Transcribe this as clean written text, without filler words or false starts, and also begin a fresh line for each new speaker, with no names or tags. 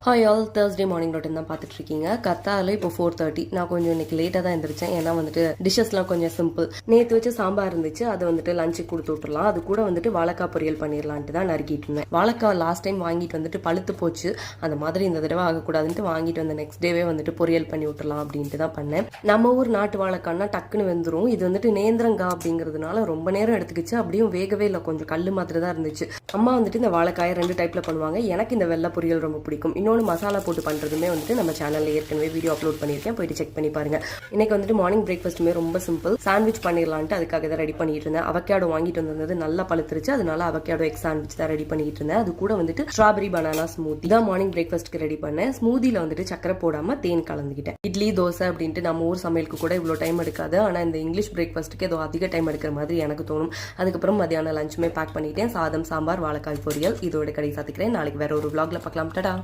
Hi all Thursday morning routine தான் பார்த்துட்டு இருக்கீங்க. கத்தால இப்போ 4:30. நான் கொஞ்சம் இன்னைக்கு லேட்டாக தான் எந்திரிச்சேன். ஏன்னா வந்துட்டு டிஷ்ஷஸ்லாம் கொஞ்சம் சிம்பிள். நேற்று வச்சு சாம்பார் இருந்துச்சு, அதை வந்துட்டு லஞ்சுக்கு கொடுத்து விட்டுலாம். அது கூட வந்துட்டு வாழைக்காய் பொரியல் பண்ணிடலான்ட்டு தான் நறுக்கிட்டு இருந்தேன். வாழைக்காய் லாஸ்ட் டைம் வாங்கிட்டு வந்துட்டு பழுத்து போச்சு. அந்த மாதிரி இந்த தடவை ஆகக்கூடாதுன்ட்டு வாங்கிட்டு வந்த நெக்ஸ்ட் டேவே வந்துட்டு பொரியல் பண்ணி விட்டுலாம் அப்படின்ட்டு தான் பண்ணேன். நம்ம ஊர் நாட்டு வாழைக்காய்னா டக்குன்னு வெந்துடும். இது வந்துட்டு நேந்திரங்காய் அப்படிங்கிறதுனால ரொம்ப நேரம் எடுத்துக்கிச்சு. அப்படியும் வேகவே இல்லை, கொஞ்சம் கல் மாதிரி தான் இருந்துச்சு. அம்மா வந்துட்டு இந்த வாழைக்காயை 2 டைப்ல பண்ணுவாங்க. எனக்கு இந்த வெள்ளை பொரியல் ரொம்ப பிடிக்கும். இன்னொன்று மசாலா போட்டு பண்ணுறதுமே வந்துட்டு நம்ம சேனலில் ஏற்கனவே வீடியோ அப்லோட் பண்ணியிருக்கேன், போயிட்டு செக் பண்ணி பாருங்க. இன்னைக்கு வந்துட்டு மார்னிங் பிரேக்ஃபாஸ்ட்டுமே ரொம்ப சிம்பிள். சாண்ட்விச் பண்ணிடலான்ட்டு அதுக்காக தான் ரெடி பண்ணிட்டு இருந்தேன். அவகேடோ வாங்கிட்டு வந்தது நல்லா பழுத்துருச்சு, அதனால அவகேடோ எக் சாண்ட்விச் தான் ரெடி பண்ணிட்டு இருந்தேன். அது கூட வந்துட்டு ஸ்ட்ராபெரி பனானா ஸ்மூத்தி தான் மார்னிங் பிரேக்ஃபாஸ்ட்டுக்கு ரெடி பண்ணேன். ஸ்மூதியில் வந்துட்டு சக்கரை போடாம தேன் கலந்துக்கிட்டேன். இட்லி தோசை அப்படின்ட்டு நம்ம ஊர் சமையலுக்கு கூட இவ்வளோ டைம் எடுக்காது. ஆனால் இந்த இங்கிலீஷ் பிரேக்ஃபாஸ்ட்டுக்கு ஏதோ அதிக டைம் எடுக்கிற மாதிரி எனக்கு தோணும். அதுக்கப்புறம் மதியான லஞ்சுமே பேக் பண்ணிட்டேன். சாதம், சாம்பார், வாழைக்காய் பொரியல் இதோட கடை சாத்திக்கிறேன். நாளைக்கு வேற ஒரு vlogல பார்க்கலாம். டடா.